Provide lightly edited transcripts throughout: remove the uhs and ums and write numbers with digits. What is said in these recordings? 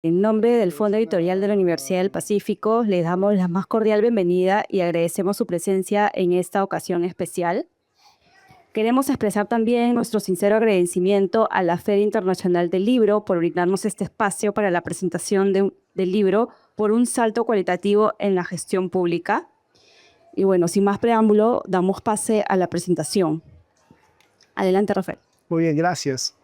En nombre del Fondo Editorial de la Universidad del Pacífico, les damos la más cordial bienvenida y agradecemos su presencia en esta ocasión especial. Queremos expresar también nuestro sincero agradecimiento a la Feria Internacional del Libro por brindarnos este espacio para la presentación del libro por un salto cualitativo en la gestión pública. Y bueno, sin más preámbulo, damos pase a la presentación. Adelante, Rafael. Muy bien, gracias.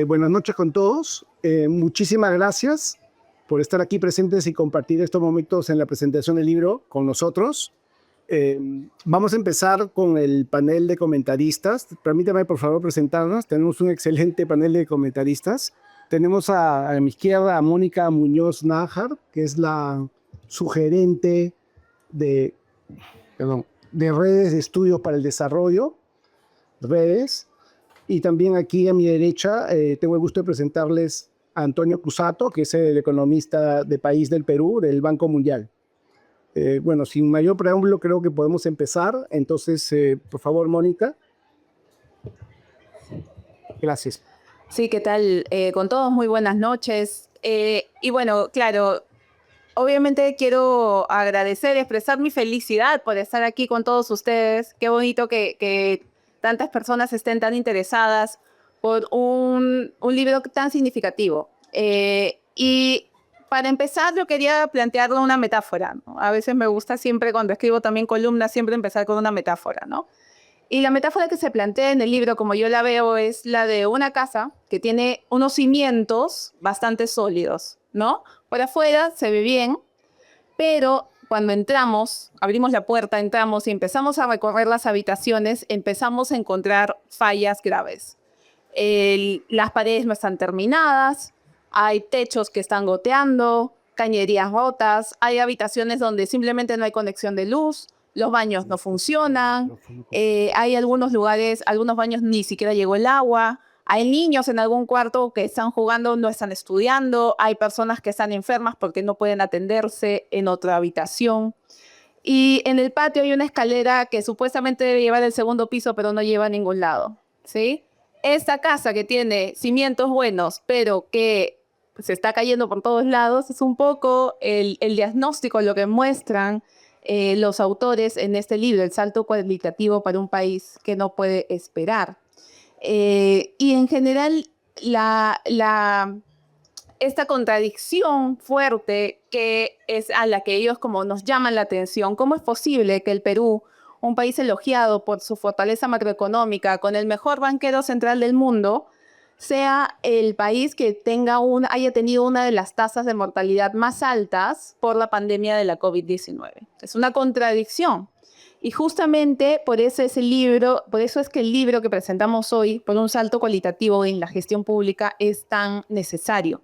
Buenas noches con todos. Muchísimas gracias por estar aquí presentes y compartir estos momentos en la presentación del libro con nosotros. Vamos a empezar con el panel de comentaristas. Permítame, por favor, presentarnos. Tenemos un excelente panel de comentaristas. Tenemos a mi izquierda a Mónica Muñoz Nájar, que es la sugerente de redes de estudios para el desarrollo, redes. Y también aquí a mi derecha tengo el gusto de presentarles a Antonio Cusato, que es el economista de País del Perú, del Banco Mundial. Bueno, sin mayor preámbulo creo que podemos empezar. Entonces, por favor, Mónica. Gracias. Sí, ¿qué tal? Con todos, muy buenas noches. Y bueno, claro, obviamente quiero agradecer, expresar mi felicidad por estar aquí con todos ustedes. Qué bonito que tantas personas estén tan interesadas por un libro tan significativo. Y para empezar, yo quería plantearle una metáfora, ¿no? A veces me gusta siempre, cuando escribo también columnas, siempre empezar con una metáfora, ¿no? Y la metáfora que se plantea en el libro, como yo la veo, es la de una casa que tiene unos cimientos bastante sólidos, ¿no? Por afuera se ve bien, pero cuando entramos, abrimos la puerta, entramos y empezamos a recorrer las habitaciones, empezamos a encontrar fallas graves. Las paredes no están terminadas, hay techos que están goteando, cañerías rotas, hay habitaciones donde simplemente no hay conexión de luz, los baños no funcionan, hay algunos lugares, algunos baños ni siquiera llegó el agua, hay niños en algún cuarto que están jugando, no están estudiando, hay personas que están enfermas porque no pueden atenderse en otra habitación. Y en el patio hay una escalera que supuestamente debe llevar al segundo piso, pero no lleva a ningún lado, ¿sí? Esta casa que tiene cimientos buenos, pero que se está cayendo por todos lados, es un poco el diagnóstico, lo que muestran los autores en este libro, El salto cualitativo para un país que no puede esperar. Y en general, esta contradicción fuerte que es a la que ellos como nos llaman la atención, ¿cómo es posible que el Perú, un país elogiado por su fortaleza macroeconómica, con el mejor banquero central del mundo, sea el país que haya tenido una de las tasas de mortalidad más altas por la pandemia de la COVID-19? Es una contradicción. Y justamente por eso es que el libro que presentamos hoy, por un salto cualitativo en la gestión pública, es tan necesario.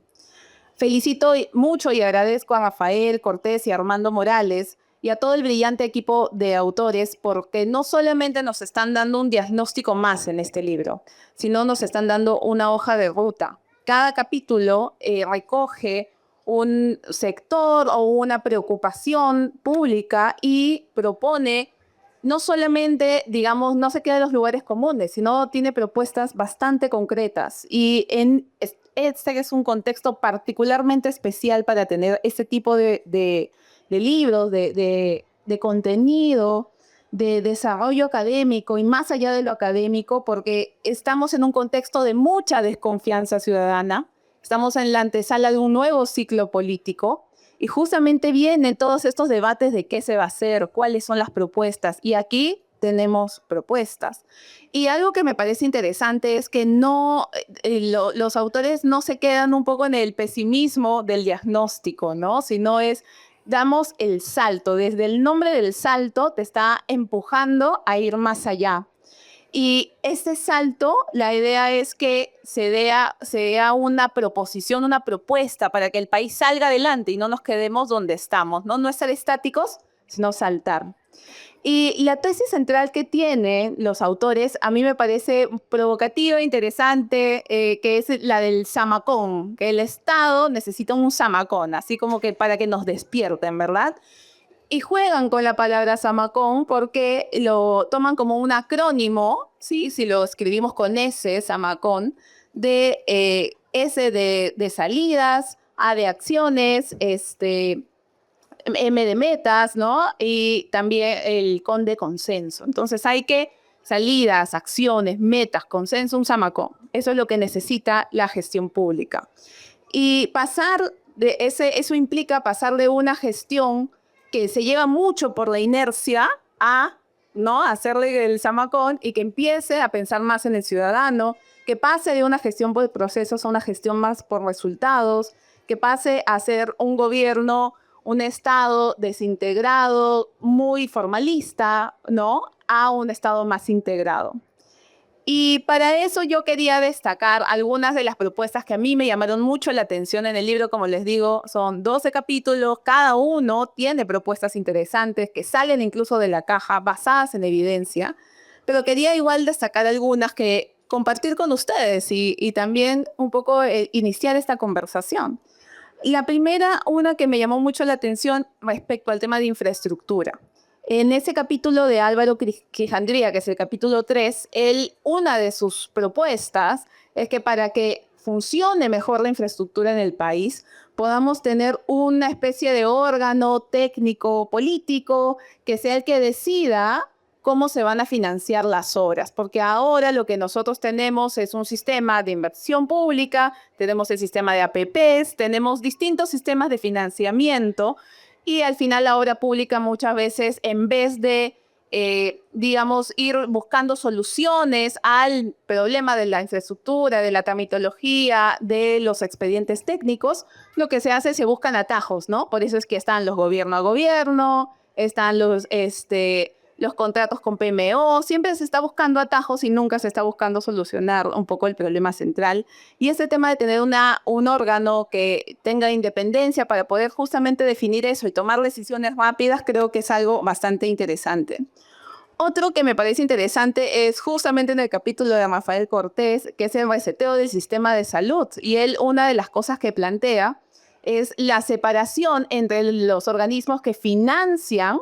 Felicito mucho y agradezco a Rafael Cortés y a Armando Morales y a todo el brillante equipo de autores, porque no solamente nos están dando un diagnóstico más en este libro, sino nos están dando una hoja de ruta. Cada capítulo recoge un sector o una preocupación pública y propone no solamente, digamos, no se queda en los lugares comunes, sino tiene propuestas bastante concretas. Y este es un contexto particularmente especial para tener este tipo de libros, de contenido, de desarrollo académico y más allá de lo académico, porque estamos en un contexto de mucha desconfianza ciudadana, estamos en la antesala de un nuevo ciclo político y justamente vienen todos estos debates de qué se va a hacer, cuáles son las propuestas, y aquí tenemos propuestas. Y algo que me parece interesante es que los autores no se quedan un poco en el pesimismo del diagnóstico, ¿no? Sino damos el salto. Desde el nombre del salto te está empujando a ir más allá. Y este salto, la idea es que se dé una proposición, una propuesta para que el país salga adelante y no nos quedemos donde estamos, ¿no? No estar estáticos, sino saltar. Y la tesis central que tienen los autores a mí me parece provocativa, interesante, que es la del zamacón, que el Estado necesita un zamacón, así como que para que nos despierten, ¿verdad? Y juegan con la palabra zamacón porque lo toman como un acrónimo, ¿sí? Si lo escribimos con S, zamacón, de S de salidas, A de acciones, M de metas, ¿no? Y también el CON de consenso. Entonces hay que salidas, acciones, metas, consenso, un zamacón. Eso es lo que necesita la gestión pública. Y eso implica pasar de una gestión que se lleva mucho por la inercia a, ¿no?, hacerle el zamacón y que empiece a pensar más en el ciudadano, que pase de una gestión por procesos a una gestión más por resultados, que pase a ser un gobierno, un Estado desintegrado, muy formalista, ¿no?, a un Estado más integrado. Y para eso yo quería destacar algunas de las propuestas que a mí me llamaron mucho la atención en el libro. Como les digo, son 12 capítulos, cada uno tiene propuestas interesantes que salen incluso de la caja, basadas en evidencia, pero quería igual destacar algunas que compartir con ustedes y también un poco iniciar esta conversación. La primera, una que me llamó mucho la atención respecto al tema de infraestructura. En ese capítulo de Álvaro Quijandría, que es el capítulo 3, una de sus propuestas es que para que funcione mejor la infraestructura en el país, podamos tener una especie de órgano técnico, político, que sea el que decida cómo se van a financiar las obras, porque ahora lo que nosotros tenemos es un sistema de inversión pública, tenemos el sistema de APPs, tenemos distintos sistemas de financiamiento, y al final la obra pública muchas veces, en vez de, digamos, ir buscando soluciones al problema de la infraestructura, de la tramitología, de los expedientes técnicos, lo que se hace es se buscan atajos, ¿no? Por eso es que están los gobierno a gobierno, están los contratos con PMO, siempre se está buscando atajos y nunca se está buscando solucionar un poco el problema central. Y ese tema de tener un órgano que tenga independencia para poder justamente definir eso y tomar decisiones rápidas, creo que es algo bastante interesante. Otro que me parece interesante es justamente en el capítulo de Rafael Cortés, que es el reseteo del sistema de salud. Y él, una de las cosas que plantea es la separación entre los organismos que financian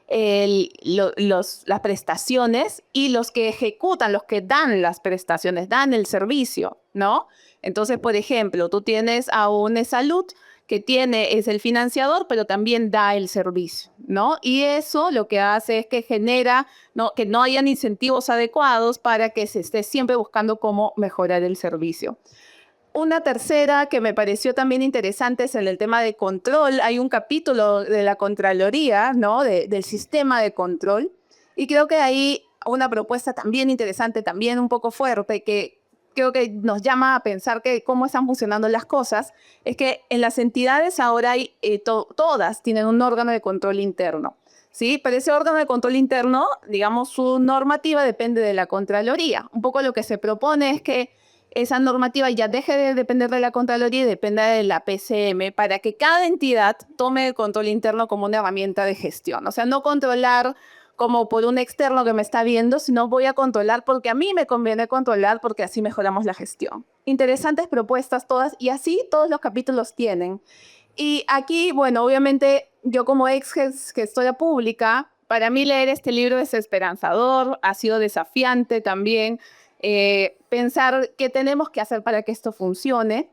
las prestaciones y los que ejecutan, los que dan las prestaciones, dan el servicio, ¿no? Entonces, por ejemplo, tú tienes a UNESALUD que es el financiador, pero también da el servicio, ¿no? Y eso lo que hace es que genera, ¿no?, que no hayan incentivos adecuados para que se esté siempre buscando cómo mejorar el servicio. Una tercera que me pareció también interesante es en el tema de control. Hay un capítulo de la Contraloría, ¿no?, del sistema de control. Y creo que hay una propuesta también interesante, también un poco fuerte, que creo que nos llama a pensar que cómo están funcionando las cosas, es que en las entidades ahora todas tienen un órgano de control interno, ¿sí? Pero ese órgano de control interno, digamos, su normativa depende de la Contraloría. Un poco lo que se propone es que esa normativa ya deje de depender de la Contraloría y dependa de la PCM para que cada entidad tome el control interno como una herramienta de gestión. O sea, no controlar como por un externo que me está viendo, sino voy a controlar porque a mí me conviene controlar porque así mejoramos la gestión. Interesantes propuestas todas y así todos los capítulos tienen. Y aquí, bueno, obviamente yo como ex gestora pública, para mí leer este libro es esperanzador, ha sido desafiante también. Pensar qué tenemos que hacer para que esto funcione.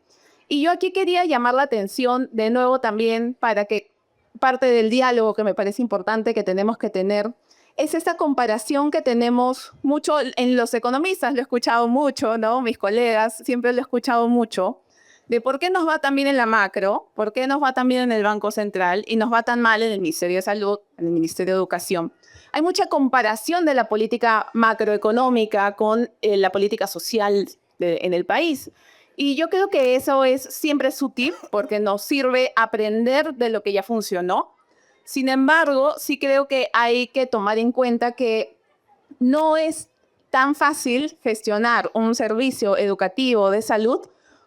Y yo aquí quería llamar la atención de nuevo también para que parte del diálogo que me parece importante que tenemos que tener es esta comparación que tenemos mucho en los economistas, lo he escuchado mucho, ¿no? Mis colegas, siempre lo he escuchado mucho, de por qué nos va tan bien en la macro, por qué nos va tan bien en el Banco Central y nos va tan mal en el Ministerio de Salud, en el Ministerio de Educación. Hay mucha comparación de la política macroeconómica con la política social en el país. Y yo creo que eso es siempre útil porque nos sirve aprender de lo que ya funcionó. Sin embargo, sí creo que hay que tomar en cuenta que no es tan fácil gestionar un servicio educativo de salud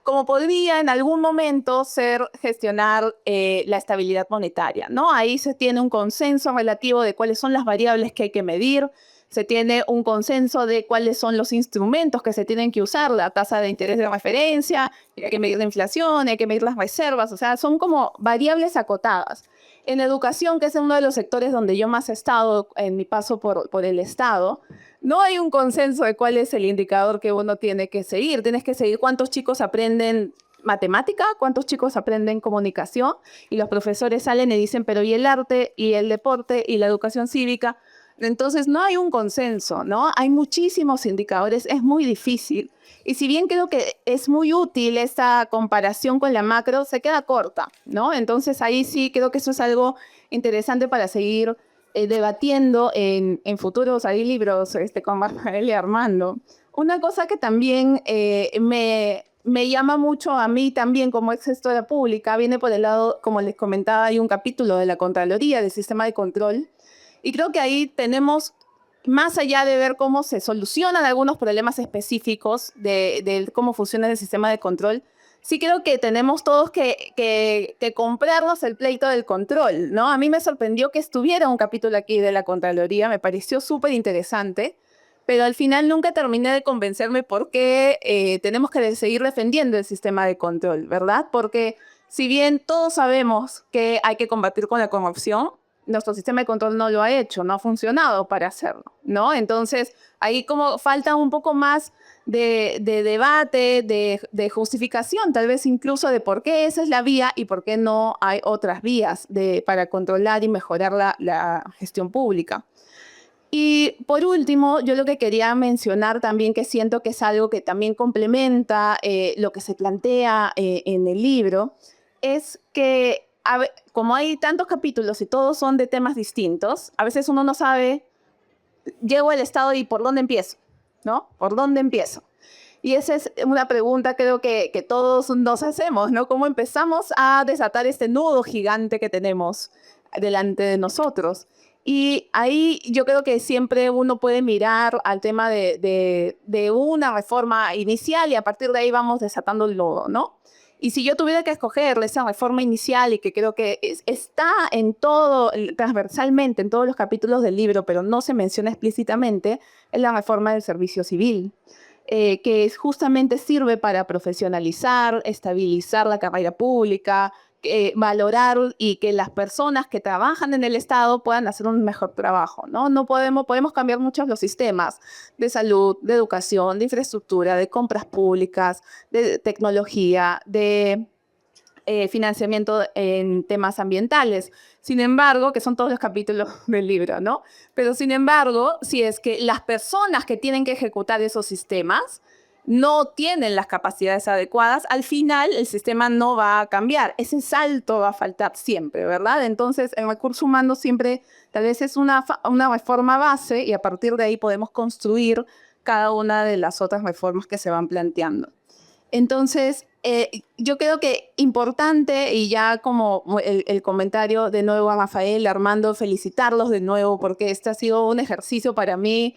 como podría en algún momento ser gestionar la estabilidad monetaria, ¿no? Ahí se tiene un consenso relativo de cuáles son las variables que hay que medir, se tiene un consenso de cuáles son los instrumentos que se tienen que usar, la tasa de interés de referencia, hay que medir la inflación, hay que medir las reservas, o sea, son como variables acotadas. En educación, que es uno de los sectores donde yo más he estado en mi paso por el Estado, no hay un consenso de cuál es el indicador que uno tiene que seguir. Tienes que seguir cuántos chicos aprenden matemática, cuántos chicos aprenden comunicación, y los profesores salen y dicen, pero ¿y el arte, y el deporte, y la educación cívica? Entonces no hay un consenso, ¿no? Hay muchísimos indicadores, es muy difícil. Y si bien creo que es muy útil esta comparación con la macro, se queda corta, ¿no? Entonces ahí sí creo que eso es algo interesante para seguir debatiendo en futuros ahí libros con Rafael y Armando. Una cosa que también me llama mucho a mí también como ex gestora pública, viene por el lado, como les comentaba, hay un capítulo de la Contraloría, del sistema de control, y creo que ahí tenemos, más allá de ver cómo se solucionan algunos problemas específicos de cómo funciona el sistema de control, sí creo que tenemos todos que comprarnos el pleito del control, ¿no? A mí me sorprendió que estuviera un capítulo aquí de la Contraloría, me pareció súper interesante, pero al final nunca terminé de convencerme por qué tenemos que seguir defendiendo el sistema de control, ¿verdad? Porque si bien todos sabemos que hay que combatir con la corrupción, nuestro sistema de control no lo ha hecho, no ha funcionado para hacerlo, ¿no? Entonces, ahí como falta un poco más de debate, de justificación, tal vez incluso de por qué esa es la vía y por qué no hay otras vías para controlar y mejorar la gestión pública. Y por último, yo lo que quería mencionar también, que siento que es algo que también complementa lo que se plantea en el libro, es que como hay tantos capítulos y todos son de temas distintos, a veces uno no sabe, llego al Estado y ¿por dónde empiezo? ¿No? ¿Por dónde empiezo? Y esa es una pregunta creo que todos nos hacemos, ¿no? ¿Cómo empezamos a desatar este nudo gigante que tenemos delante de nosotros? Y ahí yo creo que siempre uno puede mirar al tema de una reforma inicial y a partir de ahí vamos desatando el lodo, ¿no? Y si yo tuviera que escoger esa reforma inicial y que creo que está en todo, transversalmente, en todos los capítulos del libro, pero no se menciona explícitamente, es la reforma del servicio civil. Que justamente sirve para profesionalizar, estabilizar la carrera pública, valorar y que las personas que trabajan en el Estado puedan hacer un mejor trabajo, ¿no? No podemos cambiar muchos los sistemas de salud, de educación, de infraestructura, de compras públicas, de tecnología, de financiamiento en temas ambientales. Sin embargo, que son todos los capítulos del libro, ¿no? Pero sin embargo, si es que las personas que tienen que ejecutar esos sistemas no tienen las capacidades adecuadas, al final el sistema no va a cambiar. Ese salto va a faltar siempre, ¿verdad? Entonces, el recurso humano siempre tal vez es una reforma base y a partir de ahí podemos construir cada una de las otras reformas que se van planteando. Entonces, yo creo que importante, y ya como el comentario de nuevo a Rafael, Armando, felicitarlos de nuevo, porque este ha sido un ejercicio para mí,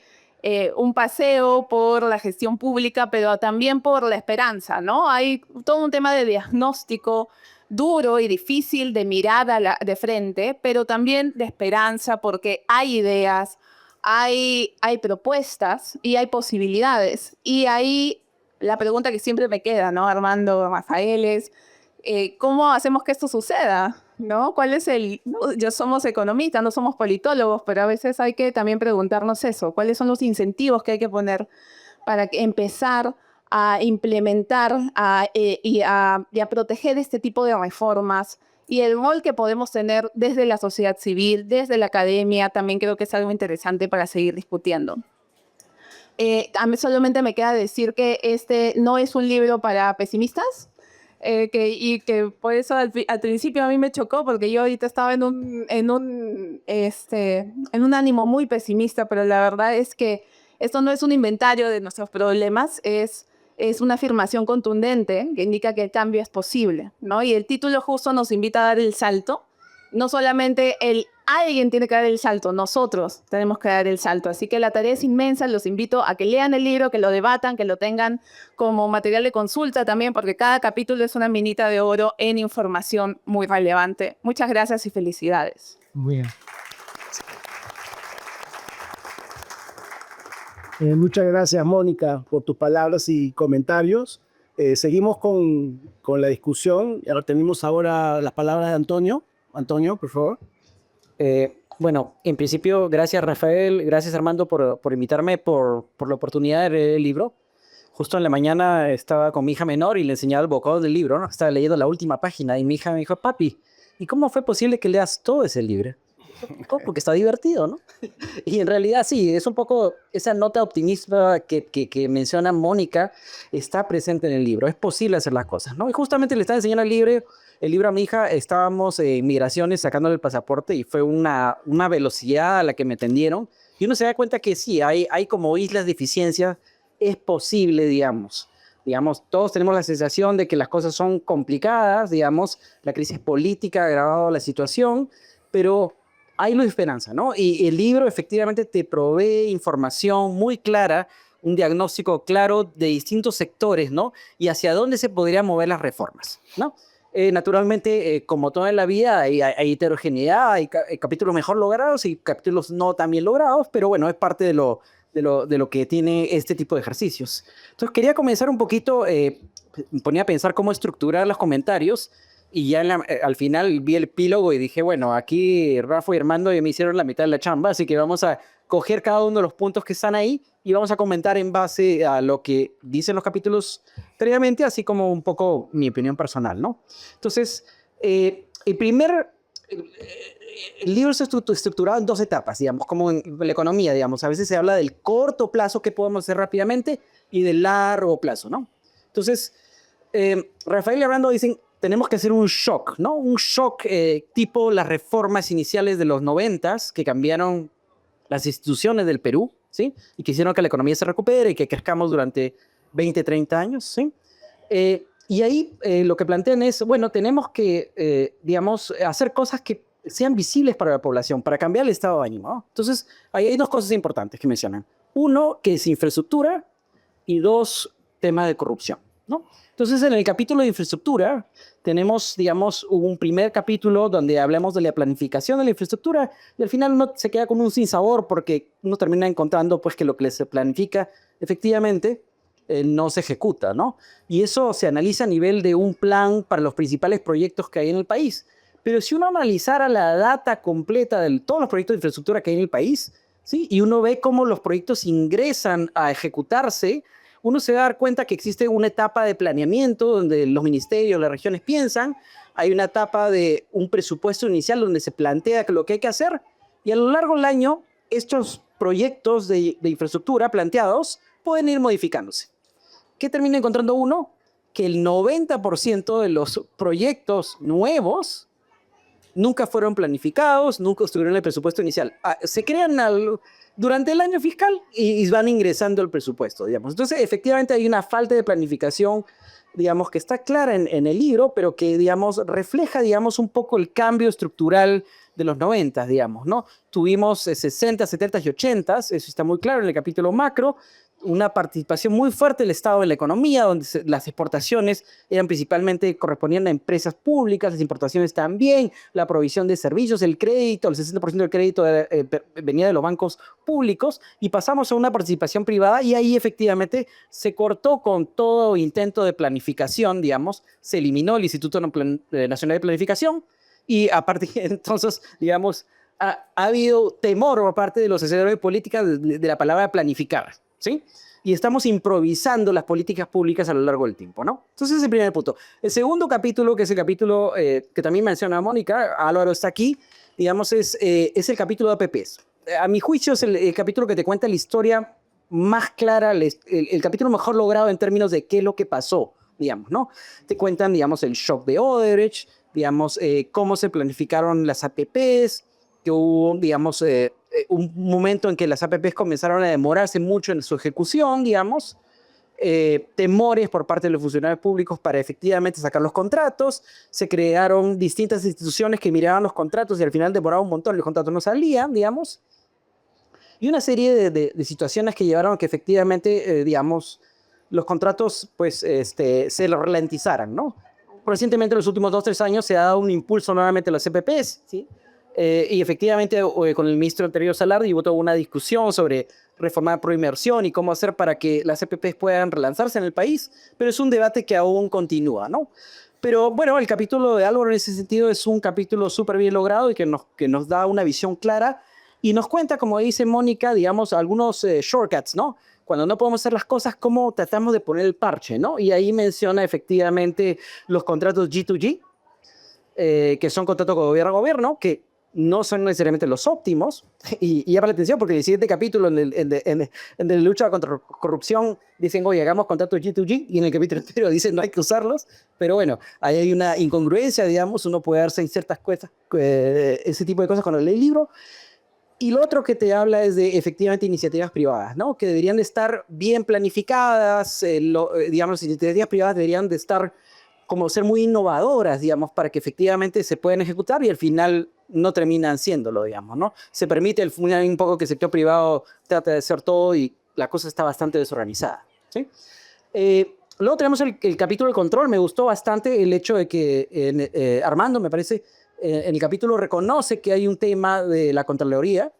un paseo por la gestión pública, pero también por la esperanza, ¿no? Hay todo un tema de diagnóstico duro y difícil de mirar de frente, pero también de esperanza, porque hay ideas, hay propuestas y hay posibilidades. Y ahí la pregunta que siempre me queda, ¿no, Armando, Rafael, es ¿cómo hacemos que esto suceda? ¿No? ¿Cuál es no, yo somos economistas, no somos politólogos, pero a veces hay que también preguntarnos eso, ¿cuáles son los incentivos que hay que poner para empezar a implementar y a proteger este tipo de reformas? Y el rol que podemos tener desde la sociedad civil, desde la academia, también creo que es algo interesante para seguir discutiendo. A mí solamente me queda decir que este no es un libro para pesimistas, y que por eso al principio a mí me chocó, porque yo ahorita estaba en un ánimo muy pesimista, pero la verdad es que esto no es un inventario de nuestros problemas, es una afirmación contundente que indica que el cambio es posible, ¿no? Y el título justo nos invita a dar el salto. No solamente alguien tiene que dar el salto, nosotros tenemos que dar el salto. Así que la tarea es inmensa, los invito a que lean el libro, que lo debatan, que lo tengan como material de consulta también, porque cada capítulo es una minita de oro en información muy relevante. Muchas gracias y felicidades. Muy bien. Muchas gracias, Mónica, por tus palabras y comentarios. Seguimos con la discusión. Ahora tenemos ahora las palabras de Antonio. Antonio, por favor. Bueno, en principio, gracias Rafael, gracias Armando por invitarme, por la oportunidad de leer el libro. justo en la mañana estaba con mi hija menor y le enseñaba el bocado del libro, ¿no? Estaba leyendo la última página y mi hija me dijo, papi, ¿y cómo fue posible que leas todo ese libro? Oh, porque está divertido, ¿no? Y en realidad sí, es un poco esa nota optimista que menciona Mónica, está presente en el libro. Es posible hacer las cosas, ¿no? Y justamente le estaba enseñando el libro a mi hija, estábamos en migraciones sacándole el pasaporte y fue una velocidad a la que me atendieron. Y uno se da cuenta que sí, hay como islas de eficiencia, es posible, digamos. Digamos, todos tenemos la sensación de que las cosas son complicadas, digamos, la crisis política ha agravado la situación, pero hay luz de esperanza, ¿no? Y el libro efectivamente te provee información muy clara, un diagnóstico claro de distintos sectores, ¿no? Y hacia dónde se podrían mover las reformas, ¿no? Naturalmente, como todo en la vida, hay heterogeneidad, hay capítulos mejor logrados y capítulos no tan bien logrados, pero bueno, es parte de lo que tiene este tipo de ejercicios. Entonces, quería comenzar un poquito, me ponía a pensar cómo estructurar los comentarios y ya al final vi el epílogo y dije, bueno, aquí Rafa y Armando ya me hicieron la mitad de la chamba, así que vamos a coger cada uno de los puntos que están ahí y vamos a comentar en base a lo que dicen los capítulos previamente, así como un poco mi opinión personal, ¿no? Entonces, el primer... El libro está estructurado en dos etapas, digamos, como en la economía, digamos. A veces se habla del corto plazo que podemos hacer rápidamente y del largo plazo, ¿no? Entonces, Rafael y Armando dicen, tenemos que hacer un shock, ¿no? Un shock tipo las reformas iniciales de los 90s que cambiaron las instituciones del Perú, ¿sí? Y que hicieron que la economía se recupere y que crezcamos durante 20, 30 años, ¿sí? Y ahí lo que plantean es, bueno, tenemos que, digamos, hacer cosas que sean visibles para la población, para cambiar el estado de ánimo, ¿no? Entonces, ahí hay dos cosas importantes que mencionan. Uno, que es infraestructura, y dos, tema de corrupción, ¿no? Entonces, en el capítulo de infraestructura, tenemos, digamos, un primer capítulo donde hablamos de la planificación de la infraestructura y al final uno se queda con un sinsabor porque uno termina encontrando pues, que lo que se planifica efectivamente no se ejecuta, ¿no? Y eso se analiza a nivel de un plan para los principales proyectos que hay en el país. Pero si uno analizara la data completa de todos los proyectos de infraestructura que hay en el país, ¿sí? Y uno ve cómo los proyectos ingresan a ejecutarse, uno se va a dar cuenta que existe una etapa de planeamiento donde los ministerios, las regiones piensan, hay una etapa de un presupuesto inicial donde se plantea lo que hay que hacer y a lo largo del año estos proyectos de infraestructura planteados pueden ir modificándose. ¿Qué termina encontrando uno? Que el 90% de los proyectos nuevos nunca fueron planificados, nunca estuvieron en el presupuesto inicial. Se crean durante el año fiscal y van ingresando al presupuesto, digamos. Entonces, efectivamente hay una falta de planificación, digamos, que está clara en el libro, pero que, digamos, refleja, digamos, un poco el cambio estructural de los 90, digamos, ¿no? Tuvimos 60, 70 y 80, eso está muy claro en el capítulo macro, una participación muy fuerte del Estado en la economía, donde las exportaciones eran principalmente correspondían a empresas públicas, las importaciones también, la provisión de servicios, el crédito, el 60% del crédito venía de los bancos públicos, y pasamos a una participación privada, y ahí efectivamente se cortó con todo intento de planificación, digamos, se eliminó el Instituto Nacional de Planificación, y aparte entonces, digamos, ha habido temor por parte de los hacedores de política de la palabra planificar, ¿sí? Y estamos improvisando las políticas públicas a lo largo del tiempo, ¿no? Entonces, ese es el primer punto. El segundo capítulo, que es el capítulo que también menciona Mónica, Álvaro está aquí, digamos, es el capítulo de APPs. A mi juicio es el capítulo que te cuenta la historia más clara, el capítulo mejor logrado en términos de qué es lo que pasó, digamos, ¿no? Te cuentan, digamos, el shock de Odebrecht, digamos, cómo se planificaron las APPs, que hubo, digamos, un momento en que las APPs comenzaron a demorarse mucho en su ejecución, digamos, temores por parte de los funcionarios públicos para efectivamente sacar los contratos, se crearon distintas instituciones que miraban los contratos y al final demoraban un montón, los contratos no salían, digamos, y una serie de situaciones que llevaron a que efectivamente, digamos, los contratos pues, se lo ralentizaran, ¿no? Recientemente, en los últimos 2 o 3 años, se ha dado un impulso nuevamente a las EPPs, ¿sí? Y efectivamente, con el ministro anterior Salardi hubo toda una discusión sobre reformar proinmersión y cómo hacer para que las EPPs puedan relanzarse en el país, pero es un debate que aún continúa, ¿no? Pero bueno, el capítulo de Álvaro en ese sentido es un capítulo súper bien logrado y que nos da una visión clara y nos cuenta, como dice Mónica, digamos, algunos shortcuts, ¿no? Cuando no podemos hacer las cosas, ¿cómo tratamos de poner el parche, ¿no? Y ahí menciona efectivamente los contratos G2G, que son contratos con gobierno a gobierno, que no son necesariamente los óptimos. Y llama la atención porque en el siguiente capítulo, en la lucha contra corrupción, dicen, oye, hagamos contratos G2G, y en el capítulo anterior dicen, no hay que usarlos. Pero bueno, ahí hay una incongruencia, digamos, uno puede darse en ciertas cosas, ese tipo de cosas cuando lee el libro. Y lo otro que te habla es de, efectivamente, iniciativas privadas, ¿no? Que deberían de estar bien planificadas, digamos, las iniciativas privadas deberían de estar como ser muy innovadoras, digamos, para que efectivamente se puedan ejecutar y al final no terminan haciéndolo, digamos, ¿no? Se permite un poco que el sector privado trate de hacer todo y la cosa está bastante desorganizada, ¿sí? Luego tenemos el capítulo de control. Me gustó bastante el hecho de que Armando, me parece, en el capítulo reconoce que hay un tema de la Contraloría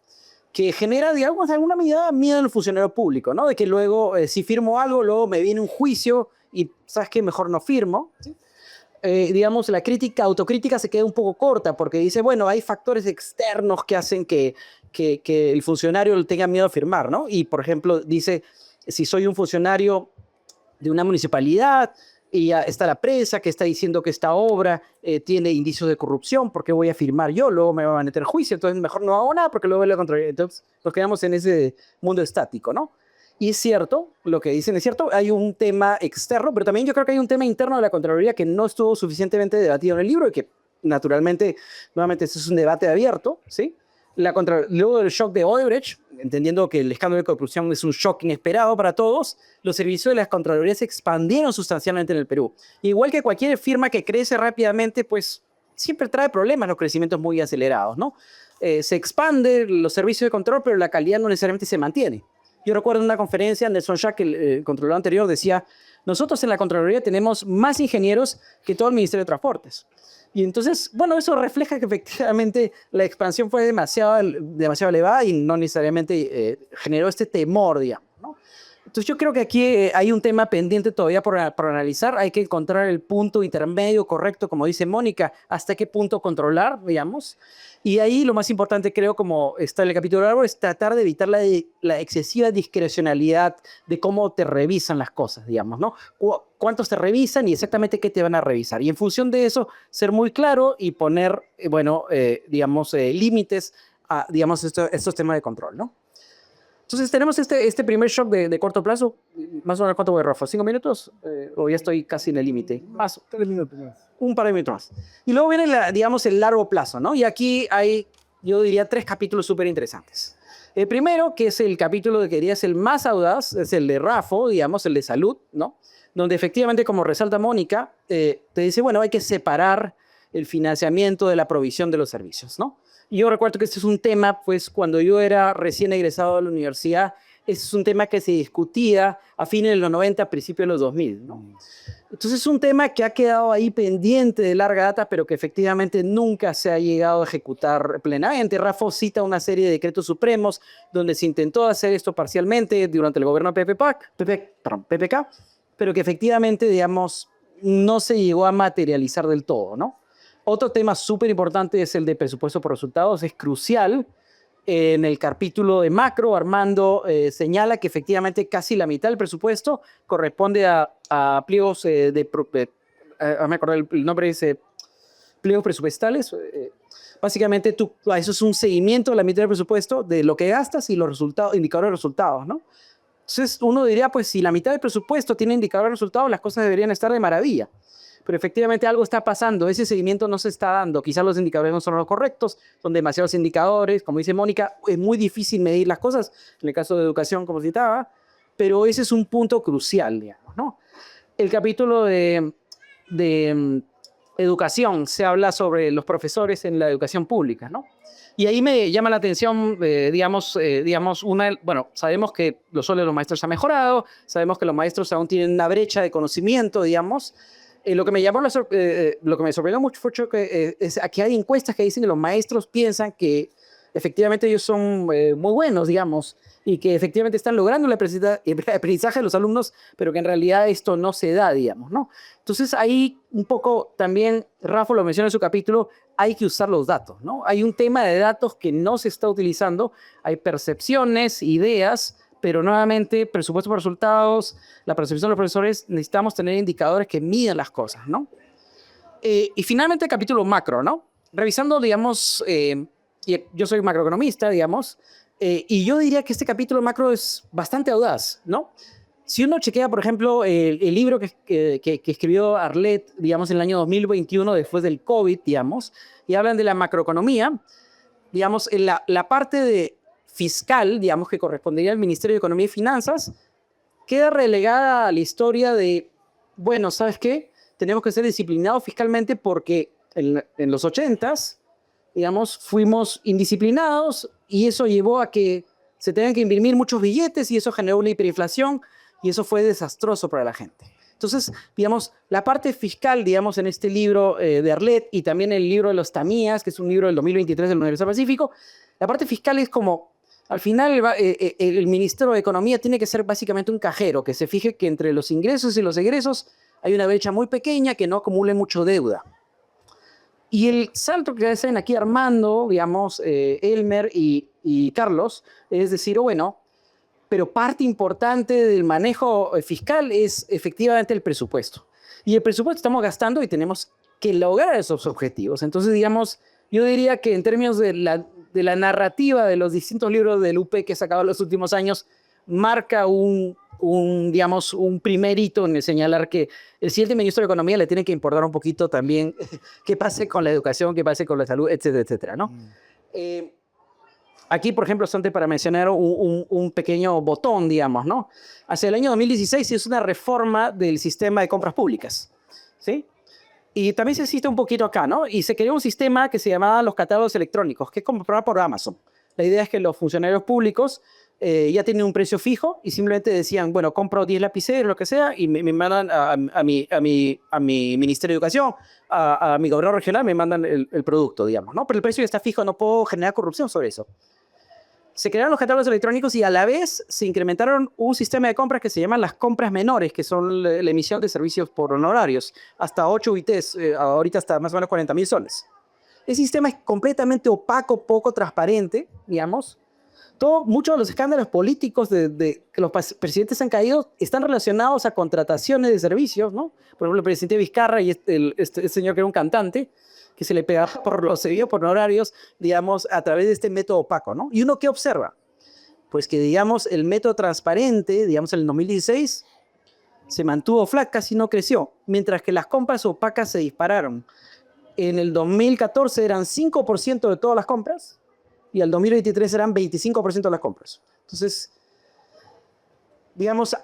que genera, digamos, de alguna medida miedo en el funcionario público, ¿no? De que luego, si firmo algo, luego me viene un juicio y, ¿sabes qué? Mejor no firmo, ¿sí? Digamos, la autocrítica se queda un poco corta porque dice, bueno, hay factores externos que hacen que el funcionario tenga miedo a firmar, ¿no? Y, por ejemplo, dice, si soy un funcionario de una municipalidad y ya está la prensa que está diciendo que esta obra tiene indicios de corrupción, ¿por qué voy a firmar yo? Luego me van a meter juicio, entonces mejor no hago nada porque luego lo contrario. Entonces nos quedamos en ese mundo estático, ¿no? Y es cierto, lo que dicen es cierto, hay un tema externo, pero también yo creo que hay un tema interno de la Contraloría que no estuvo suficientemente debatido en el libro y que naturalmente, nuevamente, este es un debate abierto, ¿sí? Luego del shock de Odebrecht, entendiendo que el escándalo de corrupción es un shock inesperado para todos, los servicios de las Contralorías se expandieron sustancialmente en el Perú. Igual que cualquier firma que crece rápidamente, pues siempre trae problemas los crecimientos muy acelerados, ¿no? Se expanden los servicios de control, pero la calidad no necesariamente se mantiene. Yo recuerdo en una conferencia, Nelson Schack, el controlador anterior, decía, nosotros en la Contraloría tenemos más ingenieros que todo el Ministerio de Transportes. Y entonces, bueno, eso refleja que efectivamente la expansión fue demasiado elevada y no necesariamente generó este temor, digamos, ¿no? Entonces yo creo que aquí hay un tema pendiente todavía por analizar. Hay que encontrar el punto intermedio correcto, como dice Mónica, hasta qué punto controlar, digamos. Y ahí lo más importante, creo, como está en el capítulo de árbol, es tratar de evitar la excesiva discrecionalidad de cómo te revisan las cosas, digamos, ¿no? Cuántos te revisan y exactamente qué te van a revisar. Y en función de eso, ser muy claro y poner, digamos, límites a, digamos, estos temas de control, ¿no? Entonces tenemos este primer shock de corto plazo. Más o menos, ¿cuánto voy, Rafa? ¿5 minutos? ¿O ya estoy casi en el límite? Más. 3 minutos más. Un par de minutos más. Y luego viene, digamos, el largo plazo, ¿no? Y aquí hay, yo diría, 3 capítulos súper interesantes. El primero, que es el capítulo que diría es el más audaz, es el de Rafo, digamos, el de salud, ¿no? Donde efectivamente, como resalta Mónica, te dice, bueno, hay que separar el financiamiento de la provisión de los servicios, ¿no? Y yo recuerdo que este es un tema, pues, cuando yo era recién egresado de la universidad, este es un tema que se discutía a fines de los 90, principios de los 2000, ¿no? Entonces es un tema que ha quedado ahí pendiente de larga data, pero que efectivamente nunca se ha llegado a ejecutar plenamente. Rafa cita una serie de decretos supremos donde se intentó hacer esto parcialmente durante el gobierno de PPK, pero que efectivamente, digamos, no se llegó a materializar del todo, ¿no? Otro tema súper importante es el de presupuesto por resultados. Es crucial. En el capítulo de macro, Armando señala que efectivamente casi la mitad del presupuesto corresponde a pliegos me acuerdo el nombre, es pliegos presupuestales. Básicamente, eso es un seguimiento de la mitad del presupuesto de lo que gastas y los resultados, indicadores de resultados, ¿no? Entonces, uno diría, pues, si la mitad del presupuesto tiene indicadores de resultados, las cosas deberían estar de maravilla. Pero efectivamente algo está pasando, ese seguimiento no se está dando, quizás los indicadores no son los correctos, son demasiados indicadores, como dice Mónica, es muy difícil medir las cosas, en el caso de educación, como citaba, pero ese es un punto crucial, digamos, ¿no? El capítulo de educación se habla sobre los profesores en la educación pública, ¿no? Y ahí me llama la atención, sabemos que los sueldos de los maestros han mejorado, sabemos que los maestros aún tienen una brecha de conocimiento, digamos. Lo que me sorprendió mucho fue que aquí hay encuestas que dicen que los maestros piensan que efectivamente ellos son muy buenos, digamos, y que efectivamente están logrando el aprendizaje de los alumnos, pero que en realidad esto no se da, digamos, ¿no? Entonces ahí un poco también, Rafa lo menciona en su capítulo, hay que usar los datos, ¿no? Hay un tema de datos que no se está utilizando, hay percepciones, ideas, pero nuevamente, presupuesto por resultados, la percepción de los profesores, necesitamos tener indicadores que midan las cosas, ¿no? Y finalmente el capítulo macro, ¿no? Revisando, digamos, yo soy macroeconomista, digamos, y yo diría que este capítulo macro es bastante audaz, ¿no? Si uno chequea, por ejemplo, el libro que escribió Arlet, digamos, en el año 2021, después del COVID, digamos, y hablan de la macroeconomía, digamos, en la parte de fiscal, digamos, que correspondería al Ministerio de Economía y Finanzas, queda relegada a la historia de, bueno, ¿sabes qué? Tenemos que ser disciplinados fiscalmente porque en los 80s, digamos, fuimos indisciplinados y eso llevó a que se tengan que imprimir muchos billetes y eso generó una hiperinflación y eso fue desastroso para la gente. Entonces, digamos, la parte fiscal, digamos, en este libro de Arlet y también el libro de los Tamías, que es un libro del 2023 de la Universidad del Pacífico, la parte fiscal es como, al final, el Ministerio de Economía tiene que ser básicamente un cajero, que se fije que entre los ingresos y los egresos hay una brecha muy pequeña que no acumule mucho deuda. Y el salto que hacen aquí Armando, digamos, Elmer y Carlos, es decir, bueno, pero parte importante del manejo fiscal es efectivamente el presupuesto. Y el presupuesto estamos gastando y tenemos que lograr esos objetivos. Entonces, digamos, yo diría que en términos de la narrativa de los distintos libros del UP que he sacado en los últimos años, marca digamos, un primer hito en el señalar que el siguiente ministro de Economía le tiene que importar un poquito también qué pase con la educación, qué pase con la salud, etcétera, etcétera, ¿no? Aquí, por ejemplo, solamente para mencionar un pequeño botón, digamos, ¿no? Hacia el año 2016 se hizo una reforma del sistema de compras públicas, ¿sí? Y también se cita un poquito acá, ¿no? Y se creó un sistema que se llamaba los catálogos electrónicos, que es comprar por Amazon. La idea es que los funcionarios públicos ya tienen un precio fijo y simplemente decían, bueno, compro 10 lapiceros, lo que sea, y me mandan a mi Ministerio de Educación, a mi gobierno regional, me mandan el producto, digamos, ¿no? Pero el precio ya está fijo, no puedo generar corrupción sobre eso. Se crearon los catálogos electrónicos y a la vez se incrementaron un sistema de compras que se llaman las compras menores, que son la emisión de servicios por honorarios, hasta 8 UITs, ahorita hasta más o menos 40.000 soles. El sistema es completamente opaco, poco transparente, digamos. Muchos de los escándalos políticos de que los presidentes han caído están relacionados a contrataciones de servicios, ¿no? Por ejemplo, el presidente Vizcarra y este señor que era un cantante, que se le pegaba por los servicios por honorarios, digamos, a través de este método opaco, ¿no? ¿Y uno qué observa? Pues que, digamos, el método transparente, digamos, en el 2016, se mantuvo flat, casi no creció, mientras que las compras opacas se dispararon. En el 2014 eran 5% de todas las compras, y al 2023 eran 25% de las compras. Entonces, digamos,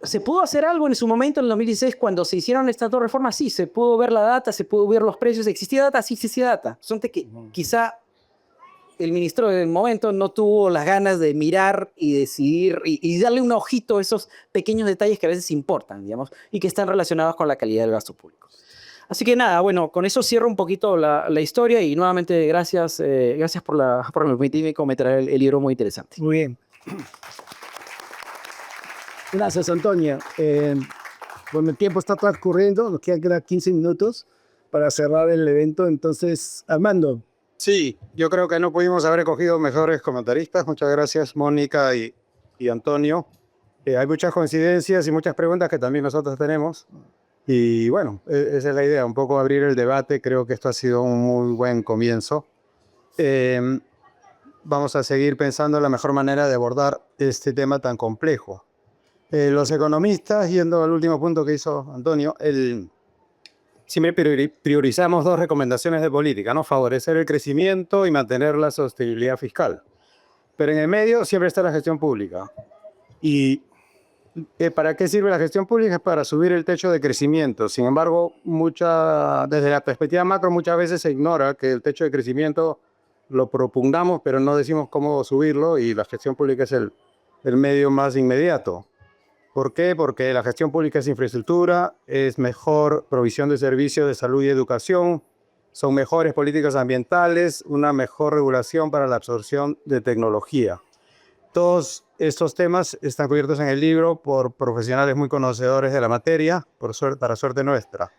¿se pudo hacer algo en su momento, en el 2016, cuando se hicieron estas dos reformas? Sí, se pudo ver la data, se pudo ver los precios. ¿Existía data? Sí, existía data. Son que quizá el ministro del momento no tuvo las ganas de mirar y decidir y darle un ojito a esos pequeños detalles que a veces importan, digamos, y que están relacionados con la calidad del gasto público. Así que nada, bueno, con eso cierro un poquito la historia y nuevamente gracias por permitirme comentar el libro muy interesante. Muy bien. Gracias, Antonio. Bueno, el tiempo está transcurriendo, nos quedan 15 minutos para cerrar el evento. Entonces, Armando. Sí, yo creo que no pudimos haber escogido mejores comentaristas. Muchas gracias, Mónica y Antonio. Hay muchas coincidencias y muchas preguntas que también nosotros tenemos. Y bueno, esa es la idea, un poco abrir el debate. Creo que esto ha sido un muy buen comienzo. Vamos a seguir pensando en la mejor manera de abordar este tema tan complejo. Los economistas, yendo al último punto que hizo Antonio, siempre priorizamos dos recomendaciones de política, ¿no? Favorecer el crecimiento y mantener la sostenibilidad fiscal. Pero en el medio siempre está la gestión pública. ¿Y para qué sirve la gestión pública? Es para subir el techo de crecimiento. Sin embargo, desde la perspectiva macro muchas veces se ignora que el techo de crecimiento lo propugnamos, pero no decimos cómo subirlo, y la gestión pública es el medio más inmediato. ¿Por qué? Porque la gestión pública es infraestructura, es mejor provisión de servicios de salud y educación, son mejores políticas ambientales, una mejor regulación para la absorción de tecnología. Todos estos temas están cubiertos en el libro por profesionales muy conocedores de la materia, para suerte nuestra.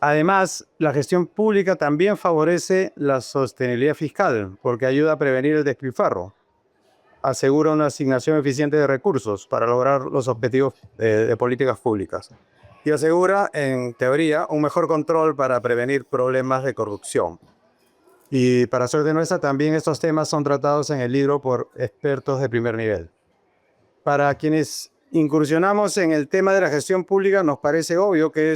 Además, la gestión pública también favorece la sostenibilidad fiscal, porque ayuda a prevenir el despilfarro. asegura una asignación eficiente de recursos para lograr los objetivos de políticas públicas. Y asegura, en teoría, un mejor control para prevenir problemas de corrupción. Y para suerte nuestra, también estos temas son tratados en el libro por expertos de primer nivel. Para quienes incursionamos en el tema de la gestión pública, nos parece obvio que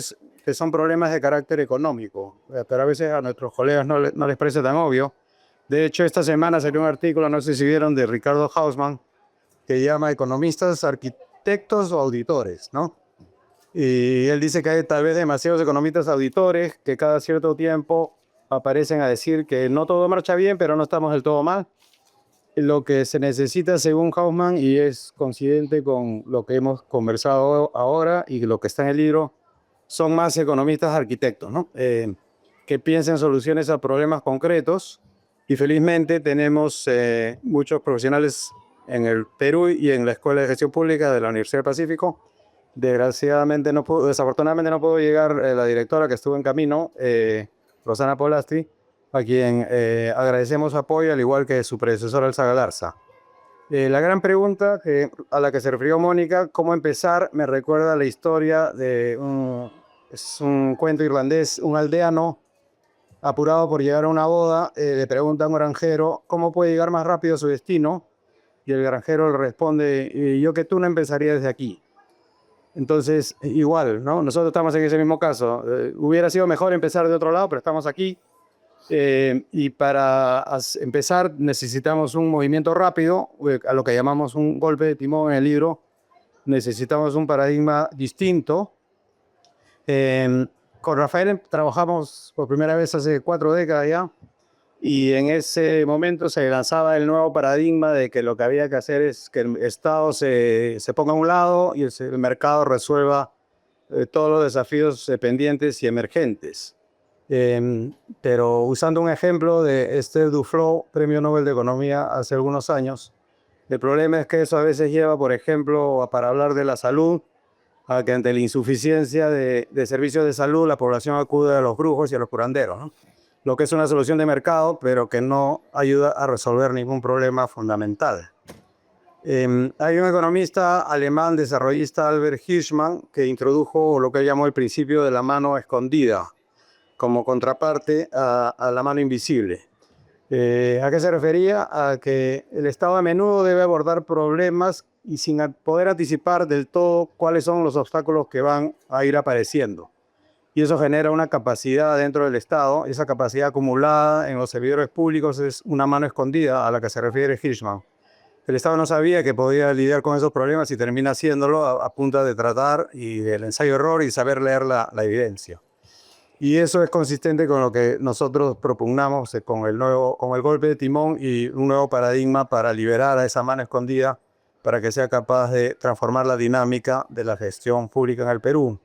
son problemas de carácter económico, pero a veces a nuestros colegas no les parece tan obvio. De hecho, esta semana salió un artículo, no sé si vieron, de Ricardo Hausmann, que llama economistas, arquitectos o auditores, ¿no? Y él dice que hay tal vez demasiados economistas auditores que cada cierto tiempo aparecen a decir que no todo marcha bien, pero no estamos del todo mal. Lo que se necesita, según Hausmann, y es coincidente con lo que hemos conversado ahora y lo que está en el libro, son más economistas arquitectos, ¿no? Que piensen soluciones a problemas concretos. Y felizmente tenemos muchos profesionales en el Perú y en la Escuela de Gestión Pública de la Universidad del Pacífico. Desafortunadamente no pudo llegar la directora que estuvo en camino, Rosana Polastri, a quien agradecemos su apoyo, al igual que su predecesora Elsa Galarza. La gran pregunta a la que se refirió Mónica, ¿cómo empezar?, me recuerda la historia de un cuento irlandés, un aldeano apurado por llegar a una boda, le pregunta a un granjero cómo puede llegar más rápido a su destino, y el granjero le responde, yo que tú no empezaría desde aquí. Entonces, igual, ¿no? Nosotros estamos en ese mismo caso. Hubiera sido mejor empezar de otro lado, pero estamos aquí. Y para empezar necesitamos un movimiento rápido, a lo que llamamos un golpe de timón en el libro. Necesitamos un paradigma distinto. Con Rafael trabajamos por primera vez hace 4 décadas ya, y en ese momento se lanzaba el nuevo paradigma de que lo que había que hacer es que el Estado se ponga a un lado y el mercado resuelva todos los desafíos pendientes y emergentes. Pero usando un ejemplo de Esther Duflo, Premio Nobel de Economía hace algunos años, el problema es que eso a veces lleva, por ejemplo, para hablar de la salud, a que ante la insuficiencia de servicios de salud la población acude a los brujos y a los curanderos, ¿no? Lo que es una solución de mercado, pero que no ayuda a resolver ningún problema fundamental. Hay un economista alemán desarrollista, Albert Hirschman, que introdujo lo que él llamó el principio de la mano escondida, como contraparte a la mano invisible. ¿A qué se refería? A que el Estado a menudo debe abordar problemas y sin poder anticipar del todo cuáles son los obstáculos que van a ir apareciendo. Y eso genera una capacidad dentro del Estado. Esa capacidad acumulada en los servidores públicos es una mano escondida a la que se refiere Hirschman. El Estado no sabía que podía lidiar con esos problemas y termina haciéndolo a punta de tratar y del ensayo-error y saber leer la evidencia. Y eso es consistente con lo que nosotros propugnamos con el golpe de timón y un nuevo paradigma para liberar a esa mano escondida para que sea capaz de transformar la dinámica de la gestión pública en el Perú.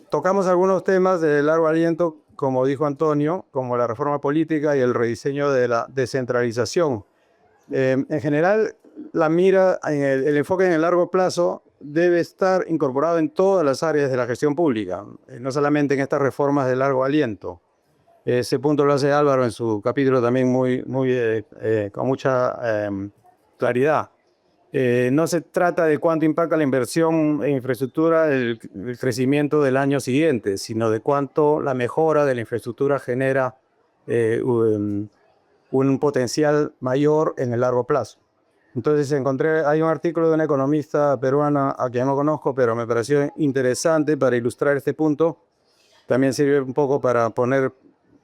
Tocamos algunos temas de largo aliento, como dijo Antonio, como la reforma política y el rediseño de la descentralización. En general, la mira, el enfoque en el largo plazo debe estar incorporado en todas las áreas de la gestión pública, no solamente en estas reformas de largo aliento. Ese punto lo hace Álvaro en su capítulo también con mucha claridad. No se trata de cuánto impacta la inversión en infraestructura el crecimiento del año siguiente, sino de cuánto la mejora de la infraestructura genera un potencial mayor en el largo plazo. Entonces hay un artículo de una economista peruana a quien no conozco, pero me pareció interesante para ilustrar este punto. También sirve un poco para poner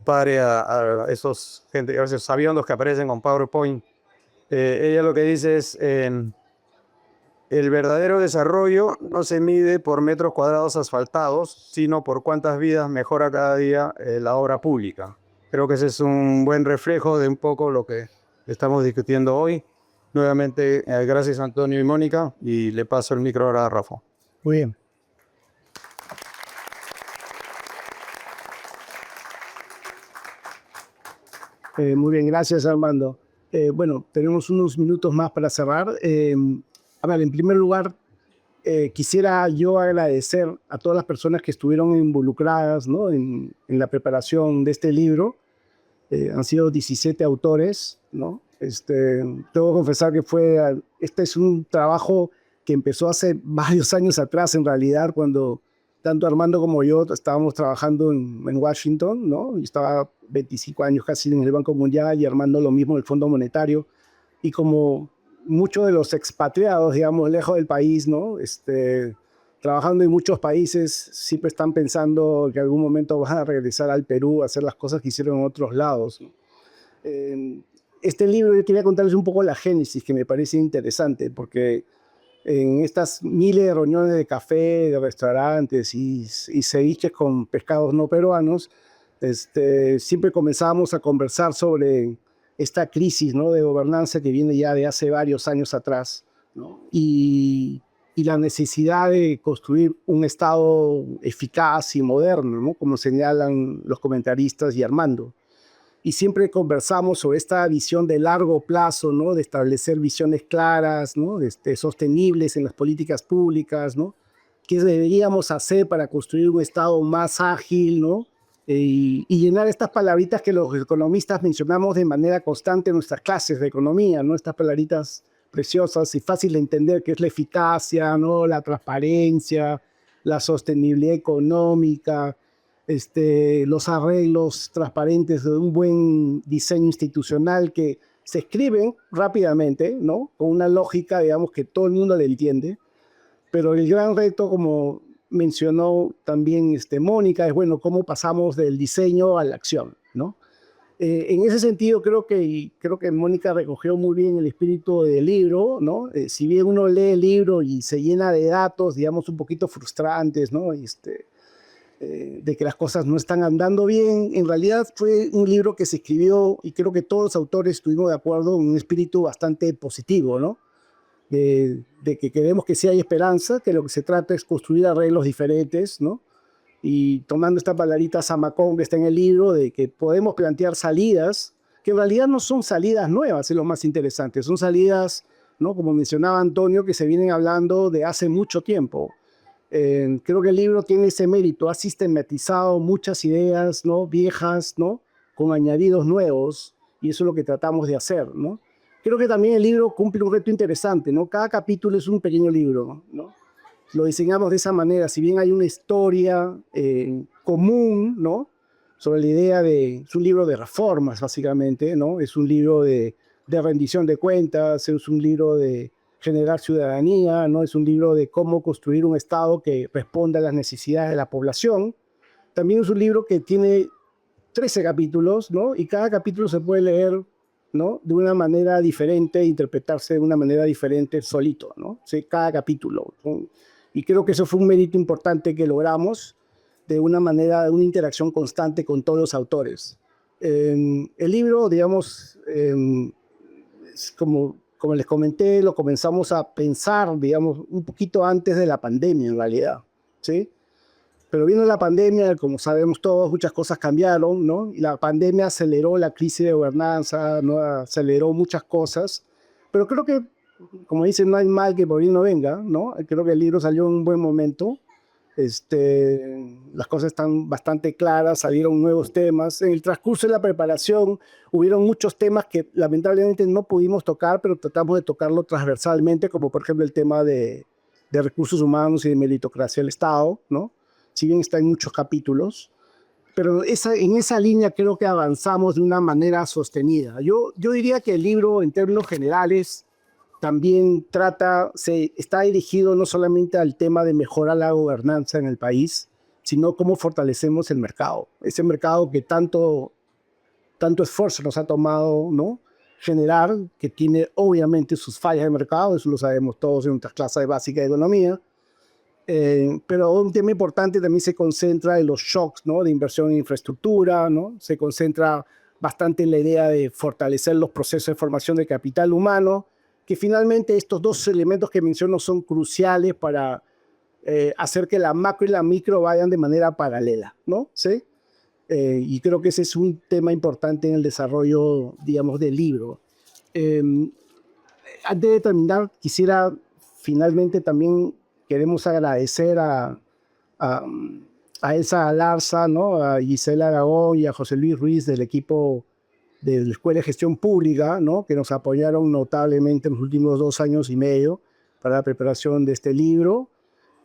pare a esos sabiondos que aparecen con PowerPoint. Ella lo que dice es, el verdadero desarrollo no se mide por metros cuadrados asfaltados, sino por cuántas vidas mejora cada día la obra pública. Creo que ese es un buen reflejo de un poco lo que estamos discutiendo hoy. Nuevamente, gracias Antonio y Mónica, y le paso el micro ahora a Rafa. Muy bien. Muy bien, gracias Armando. Bueno, tenemos unos minutos más para cerrar. A ver, en primer lugar, quisiera yo agradecer a todas las personas que estuvieron involucradas, ¿no?, en la preparación de este libro. Han sido 17 autores, ¿no? Tengo que confesar que este es un trabajo que empezó hace varios años atrás, en realidad, cuando tanto Armando como yo estábamos trabajando en Washington, ¿no? Y estaba 25 años casi en el Banco Mundial y Armando lo mismo en el Fondo Monetario. Y como muchos de los expatriados, digamos, lejos del país, ¿no? Trabajando en muchos países, siempre están pensando que en algún momento van a regresar al Perú a hacer las cosas que hicieron en otros lados, ¿no? Este libro, yo quería contarles un poco la génesis, que me parece interesante, porque en estas miles de reuniones de café, de restaurantes y ceviches con pescados no peruanos, siempre comenzábamos a conversar sobre esta crisis, ¿no?, de gobernanza que viene ya de hace varios años atrás, ¿no? Y la necesidad de construir un Estado eficaz y moderno, ¿no?, como señalan los comentaristas y Armando. Y siempre conversamos sobre esta visión de largo plazo, ¿no?, de establecer visiones claras, ¿no?, sostenibles en las políticas públicas, ¿no?, qué deberíamos hacer para construir un Estado más ágil, ¿no?, y llenar estas palabritas que los economistas mencionamos de manera constante en nuestras clases de economía, ¿no?, estas palabritas preciosas y fáciles de entender, que es la eficacia, ¿no?, la transparencia, la sostenibilidad económica, los arreglos transparentes de un buen diseño institucional que se escriben rápidamente, ¿no?, con una lógica, digamos, que todo el mundo le entiende. Pero el gran reto, como mencionó también Mónica, es, bueno, cómo pasamos del diseño a la acción, ¿no? En ese sentido, creo que Mónica recogió muy bien el espíritu del libro, ¿no? Si bien uno lee el libro y se llena de datos, digamos, un poquito frustrantes, ¿no?, de que las cosas no están andando bien, en realidad fue un libro que se escribió, y creo que todos los autores estuvimos de acuerdo, en un espíritu bastante positivo, ¿no? De que queremos que sí hay esperanza, que lo que se trata es construir arreglos diferentes, ¿no? Y tomando esta palabrita Zamacón que está en el libro, de que podemos plantear salidas, que en realidad no son salidas nuevas, es lo más interesante, son salidas, ¿no?, como mencionaba Antonio, que se vienen hablando de hace mucho tiempo. Creo que el libro tiene ese mérito, ha sistematizado muchas ideas, ¿no?, viejas, ¿no?, con añadidos nuevos, y eso es lo que tratamos de hacer, ¿no? Creo que también el libro cumple un reto interesante, ¿no? Cada capítulo es un pequeño libro, ¿no? Lo diseñamos de esa manera, si bien hay una historia común, ¿no?, sobre la idea es un libro de reformas, básicamente, ¿no? Es un libro de rendición de cuentas, es un libro de generar ciudadanía, ¿no? Es un libro de cómo construir un Estado que responda a las necesidades de la población. También es un libro que tiene 13 capítulos, ¿no? Y cada capítulo se puede leer, ¿no?, de una manera diferente, interpretarse de una manera diferente solito, ¿no? Sí, cada capítulo, ¿no? Y creo que eso fue un mérito importante que logramos, de una manera, de una interacción constante con todos los autores. El libro, digamos, como les comenté, lo comenzamos a pensar, digamos, un poquito antes de la pandemia, en realidad, ¿sí? Pero vino la pandemia, como sabemos todos, muchas cosas cambiaron, ¿no? Y la pandemia aceleró la crisis de gobernanza, ¿no?, aceleró muchas cosas. Pero creo que, como dicen, no hay mal que por bien no venga, ¿no? Creo que el libro salió en un buen momento. Las cosas están bastante claras, salieron nuevos temas. En el transcurso de la preparación hubieron muchos temas que lamentablemente no pudimos tocar, pero tratamos de tocarlo transversalmente, como por ejemplo el tema de recursos humanos y de meritocracia del Estado, ¿no? Si bien está en muchos capítulos, pero en esa línea creo que avanzamos de una manera sostenida. Yo diría que el libro, en términos generales, también está dirigido no solamente al tema de mejorar la gobernanza en el país, sino cómo fortalecemos el mercado. Ese mercado que tanto esfuerzo nos ha tomado, ¿no?, generar, que tiene obviamente sus fallas de mercado, eso lo sabemos todos en nuestras clases básicas de economía. Pero un tema importante también se concentra en los shocks, ¿no?, de inversión en infraestructura, ¿no? Se concentra bastante en la idea de fortalecer los procesos de formación de capital humano, que finalmente estos dos elementos que menciono son cruciales para hacer que la macro y la micro vayan de manera paralela, ¿no? ¿Sí? Y creo que ese es un tema importante en el desarrollo, digamos, del libro. Antes de terminar, quisiera finalmente también queremos agradecer a, a Elsa Galarza, ¿no?, a Gisela Aragón y a José Luis Ruiz del equipo de la Escuela de Gestión Pública, ¿no? Que nos apoyaron notablemente en los últimos 2 años y medio para la preparación de este libro.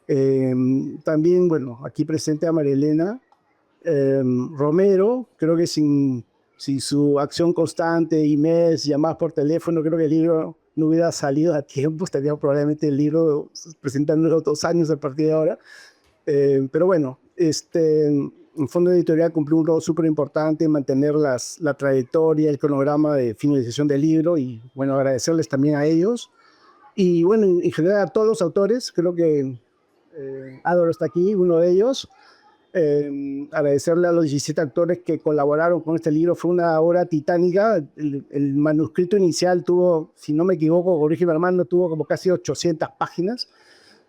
También, bueno, aquí presente a María Elena Romero. Creo que sin su acción constante, emails, llamadas por teléfono, creo que el libro no hubiera salido a tiempo. Estaría probablemente el libro presentándolo 2 años a partir de ahora. Pero bueno, el Fondo Editorial cumplió un rol súper importante en mantener la trayectoria, el cronograma de finalización del libro, y bueno, agradecerles también a ellos. Y bueno, en general a todos los autores. Creo que Álvaro está aquí, uno de ellos. Agradecerle a los 17 actores que colaboraron con este libro. Fue una obra titánica. El manuscrito inicial tuvo, si no me equivoco, corrígeme Armando, tuvo como casi 800 páginas,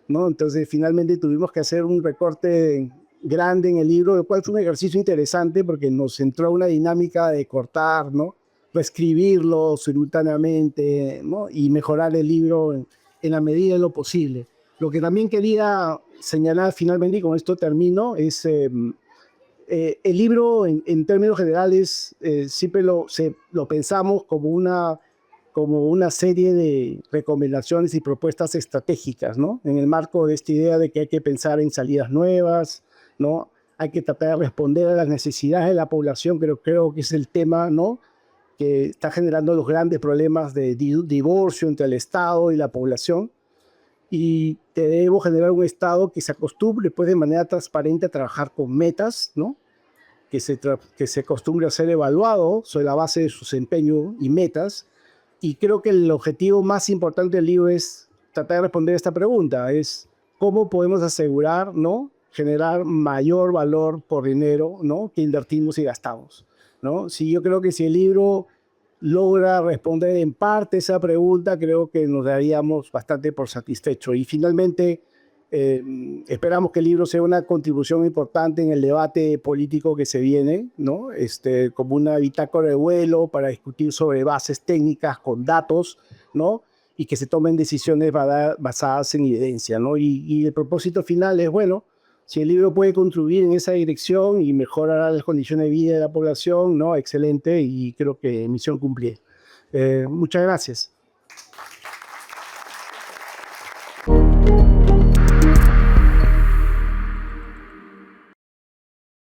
¿no? Entonces finalmente tuvimos que hacer un recorte grande en el libro, lo cual fue un ejercicio interesante porque nos entró una dinámica de cortar, ¿no? Reescribirlo simultáneamente, ¿no? Y mejorar el libro en la medida de lo posible. Lo que también quería señalar finalmente, y con esto termino, es el libro en términos generales siempre lo pensamos como una serie de recomendaciones y propuestas estratégicas, ¿no? En el marco de esta idea de que hay que pensar en salidas nuevas, ¿no? Hay que tratar de responder a las necesidades de la población, pero creo que es el tema, ¿no?, que está generando los grandes problemas de divorcio entre el Estado y la población. Y debemos generar un Estado que se acostumbre, pues, de manera transparente a trabajar con metas, ¿no? Que se acostumbre a ser evaluado sobre la base de su desempeño y metas. Y creo que el objetivo más importante del libro es tratar de responder esta pregunta, es cómo podemos asegurar, ¿no?, generar mayor valor por dinero, ¿no?, que invertimos y gastamos, ¿no? Yo creo que si el libro logra responder en parte esa pregunta, creo que nos daríamos bastante por satisfecho. Y finalmente, esperamos que el libro sea una contribución importante en el debate político que se viene, ¿no? Como una bitácora de vuelo para discutir sobre bases técnicas con datos, ¿no? Y que se tomen decisiones basadas en evidencia, ¿no? Y el propósito final es, bueno, si el libro puede contribuir en esa dirección y mejorar las condiciones de vida de la población, ¿no? Excelente, y creo que misión cumplida. Muchas gracias.